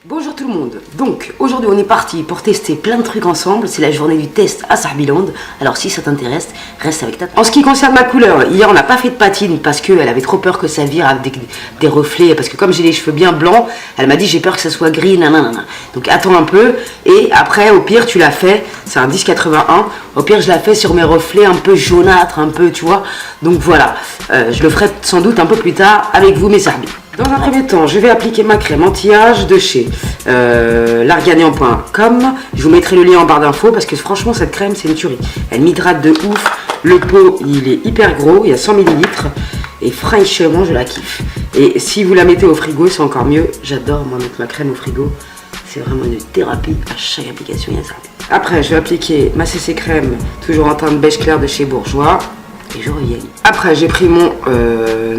Bonjour tout le monde, donc aujourd'hui on est parti pour tester plein de trucs ensemble, c'est la journée du test à Sarbiland, alors si ça t'intéresse, reste avec ta... En ce qui concerne ma couleur, hier on n'a pas fait de patine parce qu'elle avait trop peur que ça vire avec des reflets, parce que comme j'ai les cheveux bien blancs, elle m'a dit j'ai peur que ça soit gris, nanana. Donc attends un peu, et après au pire tu la fais, c'est un 10,81, au pire je la fais sur mes reflets un peu jaunâtres, un peu tu vois, donc voilà, je le ferai sans doute un peu plus tard avec vous mes Sarbi. Dans un premier temps, je vais appliquer ma crème anti-âge de chez larganian.com. Je vous mettrai le lien en barre d'infos parce que franchement cette crème c'est une tuerie. Elle m'hydrate de ouf, le pot il est hyper gros, il y a 100 ml et franchement je la kiffe. Et si vous la mettez au frigo c'est encore mieux, j'adore moi mettre ma crème au frigo. C'est vraiment une thérapie à chaque application, il y a ça. Après je vais appliquer ma CC crème, toujours en teinte beige clair de chez Bourjois. Et je reviens. Après j'ai pris mon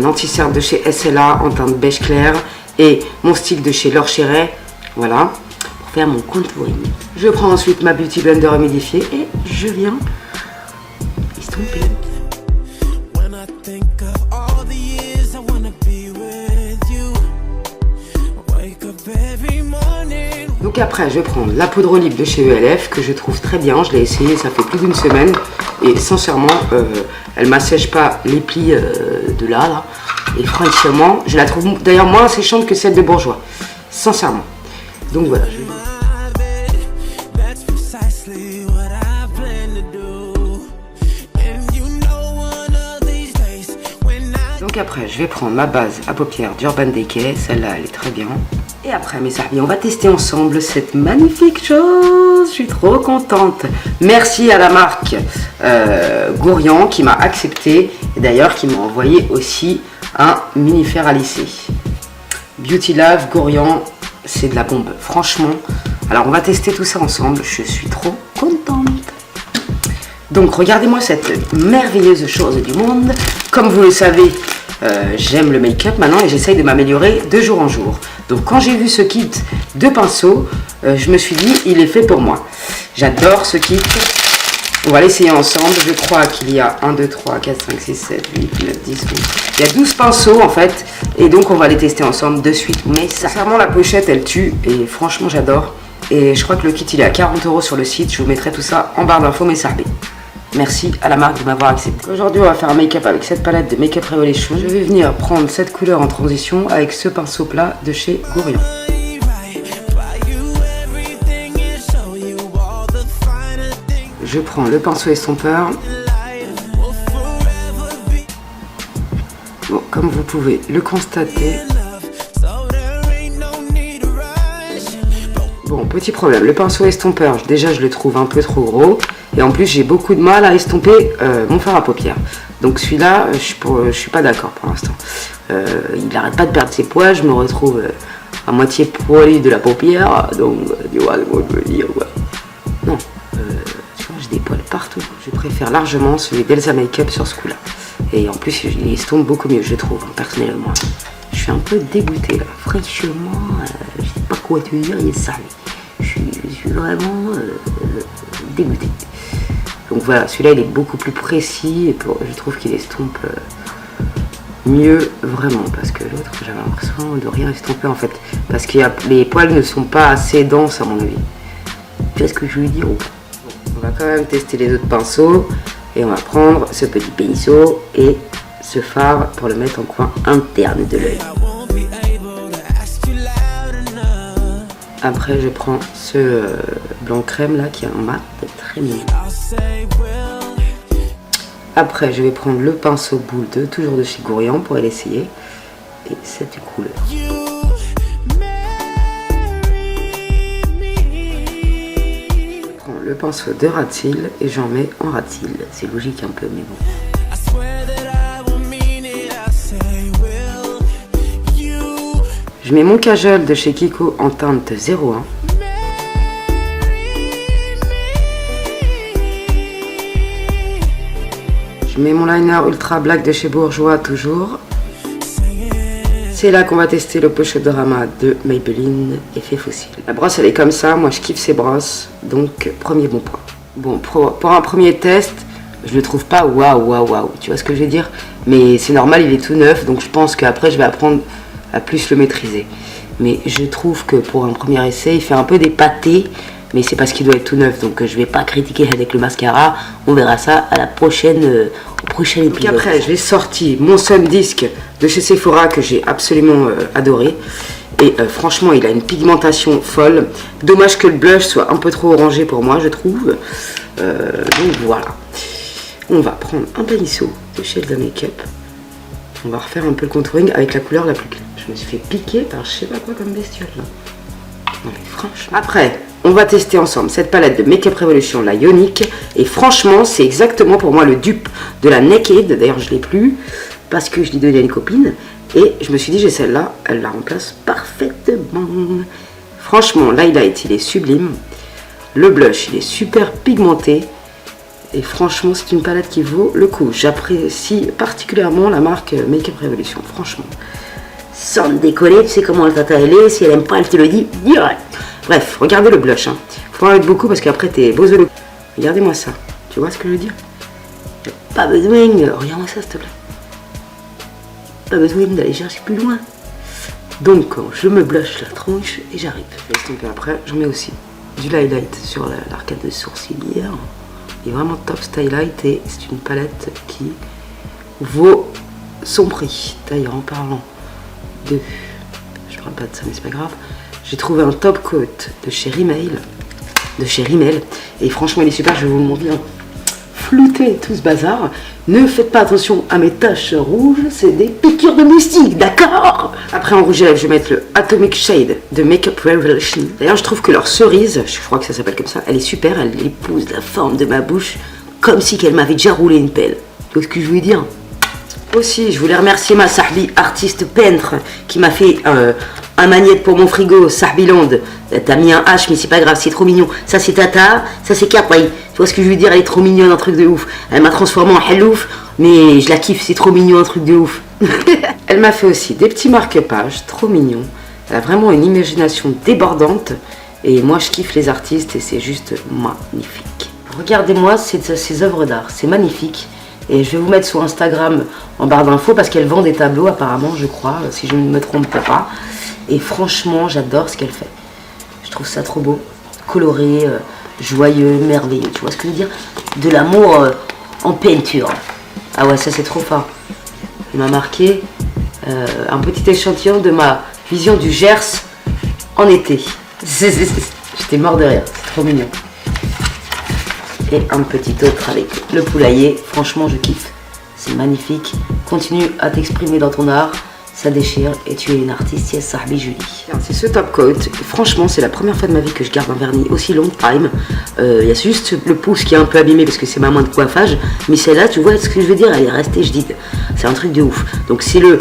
anti-cerne de chez SLA en teinte beige clair et mon stick de chez Laure Chéret, voilà, pour faire mon contouring. Je prends ensuite ma Beauty Blender humidifiée et je viens estomper. Donc après je vais prendre la poudre olive de chez ELF que je trouve très bien, je l'ai essayé, ça fait plus d'une semaine et sincèrement elle m'assèche pas les plis de là et franchement je la trouve d'ailleurs moins asséchante que celle de Bourjois, sincèrement. Donc voilà. Donc après je vais prendre ma base à paupières d'Urban Decay, celle-là elle est très bien. Et après mes Sarbi, on va tester ensemble cette magnifique chose, je suis trop contente. Merci à la marque Gourian qui m'a accepté et d'ailleurs qui m'a envoyé aussi un mini fer à lisser. Beauty Love Gourian, c'est de la bombe, franchement. Alors on va tester tout ça ensemble, je suis trop contente. Donc regardez-moi cette merveilleuse chose du monde. Comme vous le savez, j'aime le make-up maintenant et j'essaye de m'améliorer de jour en jour. Donc quand j'ai vu ce kit de pinceaux, je me suis dit il est fait pour moi. J'adore ce kit. On va l'essayer ensemble. Je crois qu'il y a 1, 2, 3, 4, 5, 6, 7, 8, 9, 10, 11. Il y a 12 pinceaux en fait. Et donc on va les tester ensemble de suite. Mais sincèrement la pochette elle tue et franchement j'adore. Et je crois que le kit il est à 40 € sur le site. Je vous mettrai tout ça en barre d'infos mes Sarbi. Merci à la marque de m'avoir accepté. Aujourd'hui on va faire un make-up avec cette palette de Make Up Revolution. Je vais venir prendre cette couleur en transition avec ce pinceau plat de chez Gourian. Je prends le pinceau estompeur. Bon, comme vous pouvez le constater. Bon, petit problème, le pinceau estompeur, déjà je le trouve un peu trop gros. Et en plus j'ai beaucoup de mal à estomper mon fard à paupières. Donc celui-là, je suis pas d'accord pour l'instant. Il n'arrête pas de perdre ses poids, je me retrouve à moitié poilu de la paupière. Donc tu vois ce que je veux dire, ouais. Non, tu vois, j'ai des poils partout. Je préfère largement celui d'Elsa Makeup sur ce coup-là. Et en plus il estompe beaucoup mieux, je trouve, personnellement. Je suis un peu dégoûtée là. Franchement, je sais pas quoi te dire, il est sale. Je suis vraiment dégoûtée. Donc voilà, celui-là il est beaucoup plus précis et je trouve qu'il estompe mieux vraiment parce que l'autre j'avais l'impression de rien estomper en fait parce que les poils ne sont pas assez denses à mon avis. Tu vois ce que je veux dire? On va quand même tester les autres pinceaux et on va prendre ce petit pinceau et ce fard pour le mettre en coin interne de l'œil. Après je prends ce blanc crème là qui est en mat, très mignon. Après je vais prendre le pinceau boule 2, toujours de chez Gourian pour l'essayer. Et cette couleur. Je prends le pinceau de Rat-Cils et j'en mets en Rat-Cils. C'est logique un peu mais bon. Je mets mon kajal de chez Kiko en teinte 01. Je mets mon liner ultra black de chez Bourjois toujours. C'est là qu'on va tester le Pochette Drama de Maybelline Effet Fossile. La brosse elle est comme ça, moi je kiffe ces brosses, donc premier bon point. Bon, pour un premier test, je le trouve pas waouh, tu vois ce que je veux dire? Mais c'est normal, il est tout neuf, donc je pense qu'après je vais apprendre à plus le maîtriser. mais je trouve que pour un premier essai, il fait un peu des pâtés, mais c'est parce qu'il doit être tout neuf, donc je vais pas critiquer avec le mascara. On verra ça à la prochaine, au prochain épisode. Donc après, j'ai sorti mon Sun Disc de chez Sephora que j'ai absolument adoré. Et franchement, il a une pigmentation folle. Dommage que le blush soit un peu trop orangé pour moi, je trouve. Donc voilà. On va prendre un pinceau de chez Elsa Makeup. On va refaire un peu le contouring avec la couleur la plus claire. Je me suis fait piquer par je sais pas quoi comme bestiole là. Non mais franchement. Après, on va tester ensemble cette palette de Makeup Revolution, la Ionic. Et franchement, c'est exactement pour moi le dupe de la Naked. D'ailleurs, je l'ai plus parce que je l'ai donné à une copine. Et je me suis dit, j'ai celle-là, elle la remplace parfaitement. Franchement, l'highlight, il est sublime. Le blush, il est super pigmenté. Et franchement, c'est une palette qui vaut le coup. J'apprécie particulièrement la marque Makeup Revolution, franchement. Sans déconner, tu sais comment elle t'a ailé, si elle aime pas, elle te le dit direct. Bref, regardez le blush. Hein. Faut en mettre beaucoup parce qu'après, t'es bosolo. Regardez-moi ça. Tu vois ce que je veux dire? Pas besoin. Regarde-moi ça, s'il te plaît. Pas besoin d'aller chercher plus loin. Donc, je me blush la tronche et j'arrive. Laisse tomber après. J'en mets aussi du highlight sur l'arcade de sourcilière. Il est vraiment top ce highlight et c'est une palette qui vaut son prix. D'ailleurs, en parlant de... Je parle pas de ça, mais c'est pas grave. J'ai trouvé un top coat de chez Rimmel. Et franchement, il est super. Je vais vous le montrer. Flouter tout ce bazar. Ne faites pas attention à mes taches rouges, c'est des piqûres de moustiques, d'accord? Après en rouge à lèvres, je vais mettre le Atomic Shade de Makeup Revolution. D'ailleurs, je trouve que leur cerise, je crois que ça s'appelle comme ça, elle est super, elle épouse la forme de ma bouche, comme si qu'elle m'avait déjà roulé une pelle. Tu vois ce que je voulais dire? Aussi, je voulais remercier ma Sahbi, artiste peintre, qui m'a fait un magnète pour mon frigo, Sahbiland. T'as mis un H, mais c'est pas grave, c'est trop mignon. Ça c'est Tata, ça c'est Capri. Tu vois ce que je veux dire? Elle est trop mignonne, un truc de ouf. Elle m'a transformé en Hellouf, mais je la kiffe, c'est trop mignon, un truc de ouf. Elle m'a fait aussi des petits marque-pages, trop mignons. Elle a vraiment une imagination débordante. Et moi, je kiffe les artistes et c'est juste magnifique. Regardez-moi ces œuvres d'art, c'est magnifique. Et je vais vous mettre sur Instagram en barre d'infos parce qu'elle vend des tableaux apparemment, je crois, si je ne me trompe pas. Et franchement, j'adore ce qu'elle fait. Je trouve ça trop beau, coloré, joyeux, merveilleux. Tu vois ce que je veux dire? De l'amour en peinture. Ah ouais, ça c'est trop fort. Il m'a marqué un petit échantillon de ma vision du Gers en été. J'étais mort de rire, c'est trop mignon. Et un petit autre avec le poulailler. Franchement, je kiffe. C'est magnifique. Continue à t'exprimer dans ton art. Ça déchire et tu es une artiste, yes, Sahbi Julie. C'est ce top coat. Franchement, c'est la première fois de ma vie que je garde un vernis aussi long time. Il y a juste le pouce qui est un peu abîmé parce que c'est ma main de coiffage. Mais celle-là, tu vois ce que je veux dire? Elle est restée, je dis. C'est un truc de ouf. Donc, c'est le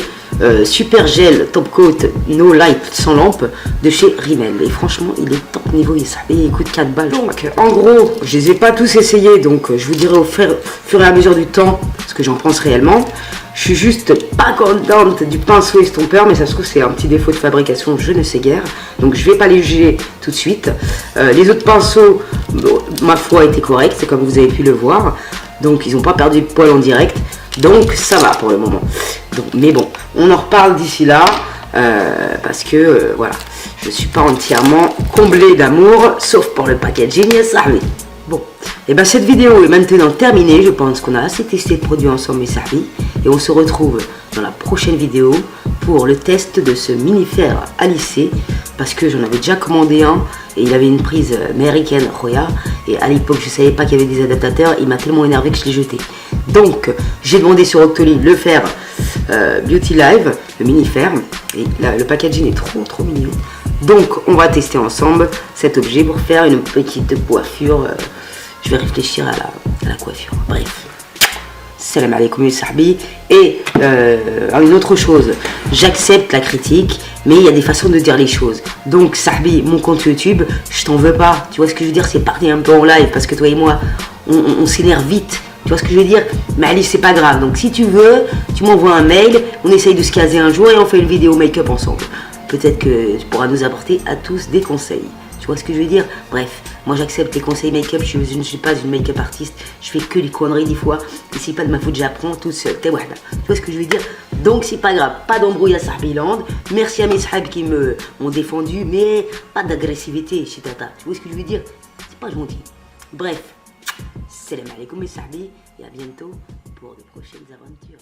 Super Gel Top Coat No Light sans lampe de chez Rimmel. Et franchement, il est top niveau. Il coûte 4 balles. Donc, en gros, je les ai pas tous essayés. Donc, je vous dirai au fur et à mesure du temps ce que j'en pense réellement. Je suis juste pas contente du pinceau estompeur, mais ça se trouve c'est un petit défaut de fabrication, je ne sais guère. Donc je vais pas les juger tout de suite. Les autres pinceaux, bon, ma foi, étaient corrects, c'est comme vous avez pu le voir. Donc ils n'ont pas perdu de poil en direct. Donc ça va pour le moment. Donc, mais bon, on en reparle d'ici là. Parce que voilà, je suis pas entièrement comblée d'amour, sauf pour le packaging, ça arrive. Bon, et ben cette vidéo est maintenant terminée. Je pense qu'on a assez testé de produits ensemble, mes Sahbi. Et on se retrouve dans la prochaine vidéo pour le test de ce mini-fer à lisser. Parce que j'en avais déjà commandé un et il avait une prise américaine Roya. Et à l'époque, je savais pas qu'il y avait des adaptateurs. Il m'a tellement énervé que je l'ai jeté. Donc, j'ai demandé sur Octoly le fer Beauty Live, le mini-fer. Et là, le packaging est trop mignon. Donc, on va tester ensemble cet objet pour faire une petite coiffure. Je vais réfléchir à la coiffure. Bref. Salam alaikum les Sahbi. Et une autre chose, j'accepte la critique, mais il y a des façons de dire les choses. Donc Sahbi, mon compte YouTube, je t'en veux pas. Tu vois ce que je veux dire? C'est parti un peu en live parce que toi et moi, on s'énerve vite. Tu vois ce que je veux dire? Mais allez, c'est pas grave. Donc si tu veux, tu m'envoies un mail, on essaye de se caser un jour et on fait une vidéo make-up ensemble. Peut-être que tu pourras nous apporter à tous des conseils. Tu vois ce que je veux dire? Bref, moi j'accepte les conseils make-up, je ne suis pas une make-up artiste, je fais que les conneries des fois, et c'est pas de ma faute, j'apprends tout seul. Tu vois ce que je veux dire? Donc c'est pas grave, pas d'embrouille à Sahbiland. Merci à mes sahabs qui m'ont défendu, mais pas d'agressivité chez Tata. Tu vois ce que je veux dire? C'est pas gentil. Bref, salam alaikum mes sahbis, et à bientôt pour de prochaines aventures.